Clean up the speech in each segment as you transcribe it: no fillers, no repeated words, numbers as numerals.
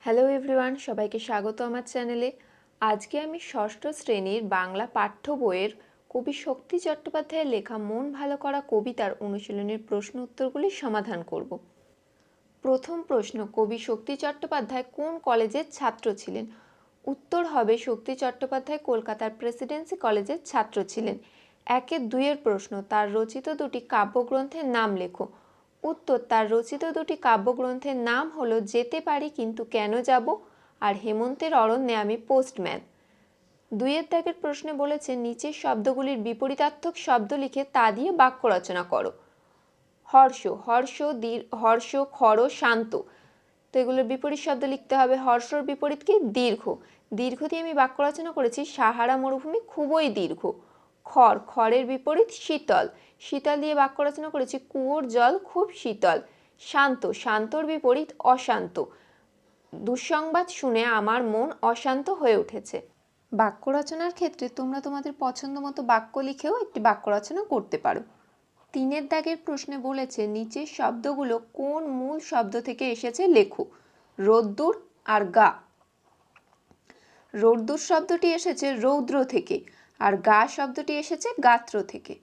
Hello everyone, সবাইকে স্বাগত আমার চ্যানেলে। আজকে আমি ষষ্ঠ শ্রেণীর বাংলা পাঠ্য বইয়ের কবি শক্তি চট্টোপাধ্যায়ের লেখা মন ভালো করা কবিতার অনুশীলনের প্রশ্ন উত্তরগুলির সমাধান করব। প্রথম প্রশ্ন, কবি শক্তি চট্টোপাধ্যায় কোন কলেজের ছাত্র ছিলেন? উত্তর হবে শক্তি চট্টোপাধ্যায় কলকাতার প্রেসিডেন্সি কলেজের ছাত্র ছিলেন। 1-2 প্রশ্ন, তার রচিত দুটি কাব্যগ্রন্থের নাম লেখো। উত্তর, তার রচিত দুটি কাব্যগ্রন্থের নাম হলো যেতে পারি কিন্তু কেন যাব আর হেমন্তের অরণ্যে আমি পোস্টম্যান। 2 প্রশ্নে বলেছে নিচের শব্দগুলির বিপরীতার্থক শব্দ লিখে তা দিয়ে বাক্য রচনা করো। হর্ষ, হর্ষ, খর, শান্ত। তো এগুলোর বিপরীত শব্দ লিখতে হবে। হর্ষর বিপরীত কি? দীর্ঘ। দীর্ঘ দিয়ে আমি বাক্য রচনা করেছি সাহারা মরুভূমি খুবই দীর্ঘ। খরের বিপরীত শীতল। শীতল দিয়ে বাক্য রচনা করেছি কুয়োর জল খুব শীতল। শান্তর বিপরীত অশান্ত। দুঃসংবাদ শুনে আমার মন অশান্ত হয়ে উঠেছে। বাক্য রচনার ক্ষেত্রে তোমরা তোমাদের পছন্দ মতো বাক্য লিখেও একটি বাক্য রচনা করতে পারো। 3 প্রশ্নে বলেছে নিচের শব্দগুলো কোন মূল শব্দ থেকে এসেছে লেখো। রোদ্দুর আর গা। রোদ্দুর শব্দটি এসেছে রৌদ্র থেকে আর গা শব্দটি এসেছে গাত্র থেকে।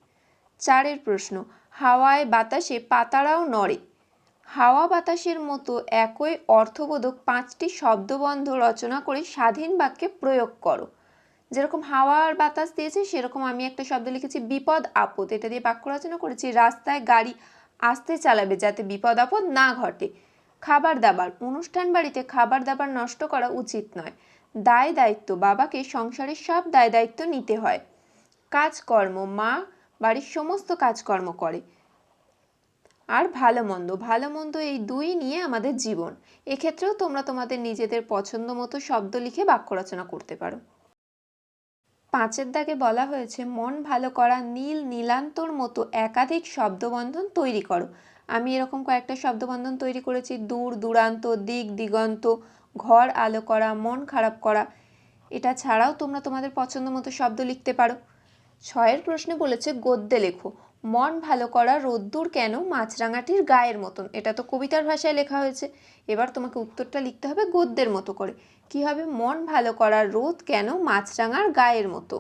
4 প্রশ্ন, হাওয়ায় বাতাসে পাতারাও নড়ে। হাওয়া বাতাসের মতো একই অর্থবোধক 5টি শব্দবন্ধ রচনা করে স্বাধীন বাক্যে প্রয়োগ করো। যেরকম হাওয়া আর বাতাস দিয়েছে সেরকম আমি একটা শব্দ লিখেছি বিপদ আপদ। এটা দিয়ে বাক্য রচনা করেছি রাস্তায় গাড়ি আস্তে চালাবে যাতে বিপদ আপদ না ঘটে। খাবার দাবার, অনুষ্ঠান বাড়িতে খাবার দাবার নষ্ট করা উচিত নয়। দায় দায়িত্ব, বাবাকে সংসারের সব দায় দায়িত্ব নিতে হয়। কাজকর্ম, মা বাড়ির সমস্ত কাজকর্ম করে। আর ভালো মন্দ এই দুই নিয়ে আমাদের জীবন। এক্ষেত্রেও তোমরা তোমাদের নিজেদের পছন্দ মতো শব্দ লিখে বাক্য রচনা করতে পারো। 5 বলা হয়েছে মন ভালো করা নীল নীলান্তর মতো একাধিক শব্দবন্ধন তৈরি করো। আমি এরকম কয়েকটা শব্দবন্ধন তৈরি করেছি। দূর দূরান্ত, দিক দিগন্ত, ঘর আলো করা, মন খারাপ করা। এটা ছাড়াও তোমরা তোমাদের পছন্দ মতো শব্দ লিখতে পারো। 6 প্রশ্নে বলেছে গদ্যে লেখো। মন ভালো করা রোদ্দুর কেন মাছরাঙাটির গায়ের মতন। এটা তো কবিতার ভাষায় লেখা হয়েছে। এবার তোমাকে উত্তরটা লিখতে হবে গদ্যের মতো করে। কি হবে? মন ভালো করা রোদ কেন মাছরাঙার গায়ের মতো।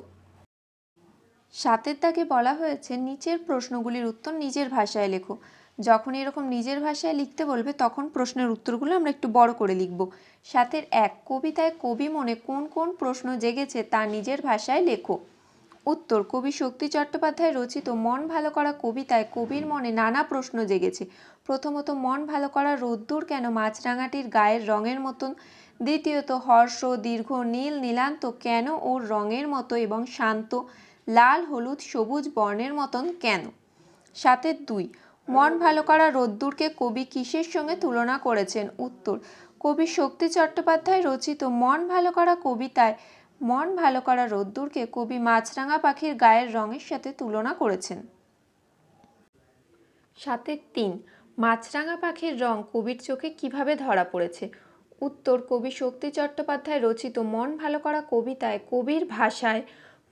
7 বলা হয়েছে নিচের প্রশ্নগুলির উত্তর নিজের ভাষায় লেখো। যখন এরকম নিজের ভাষায় লিখতে বলবে তখন প্রশ্নের উত্তরগুলো আমরা একটু বড় করে লিখব। 7 কবিতায় কবি মনে কোন কোন প্রশ্ন জেগেছে তা নিজের ভাষায় লেখো। উত্তর, কবি শক্তি চট্টোপাধ্যায় রচিত মন ভালো করা কবিতায় কবির মনে নানা প্রশ্ন জেগেছে। প্রথমত, মন ভালো করা রোদ্দুর কেন মাছরাঙাটির গায়ের রঙের মতন। দ্বিতীয়ত, হর্ষ দীর্ঘ নীল নীলান্ত কেন ওর রঙের মতো এবং শান্ত লাল হলুদ সবুজ বর্ণের মতন কেন। 7-2, মন ভালো করা রোদ্দুরকে কবি কিসের সঙ্গে তুলনা করেছেন। উত্তর, কবি শক্তি চট্টোপাধ্যায় রচিত মন ভালো করা কবিতায় মন ভালো করা রোদ্দুরকে কবি মাছরাঙা পাখির গায়ের রঙের সাথে তুলনা করেছেন। 7-3, মাছরাঙা পাখির রং কবির চোখে কিভাবে ধরা পড়েছে। উত্তর, কবি শক্তি চট্টোপাধ্যায় রচিত মন ভালো করা কবিতায় কবির ভাষায়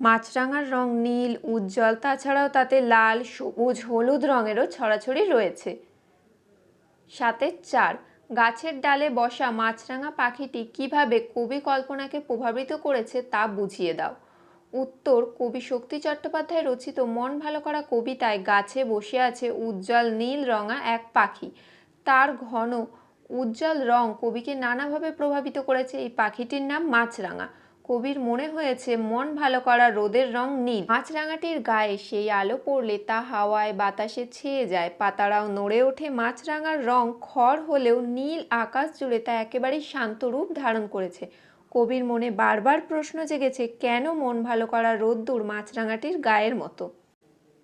মাছরাঙার রং নীল উজ্জ্বল, তাছাড়াও তাতে লাল সবুজ হলুদ রঙেরও ছড়াছড়ি রয়েছে। 7-4, গাছের ডালে বসা মাছরাঙা পাখিটি কিভাবে কবি কল্পনাকে প্রভাবিত করেছে তা বুঝিয়ে দাও। উত্তর, কবি শক্তি চট্টোপাধ্যায় রচিত মন ভালো করা কবিতায় গাছে বসে আছে উজ্জ্বল নীল রঙা এক পাখি। তার ঘন উজ্জ্বল রং কবিকে নানাভাবে প্রভাবিত করেছে। এই পাখিটির নাম মাছরাঙা। কবির মনে হয়েছে মন ভালো করা রোদের রং নীল। মাছরাঙাটির গায়ে সেই আলো পড়লে তা হাওয়ায় বাতাসে ছেয়ে যায়, পাতারাও নড়ে ওঠে। মাছরাঙার রং খড় হলেও নীল আকাশ জুড়ে তা একেবারেই শান্ত রূপ ধারণ করেছে। কবির মনে বারবার প্রশ্ন জেগেছে কেন মন ভালো করা রোদ্দুর মাছরাঙাটির গায়ের মতো।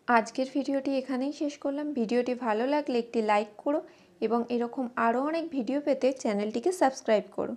আজকের ভিডিওটি এখানেই শেষ করলাম। ভিডিওটি ভালো লাগলে একটি লাইক করো এবং এরকম আরও অনেক ভিডিও পেতে চ্যানেলটিকে সাবস্ক্রাইব করো।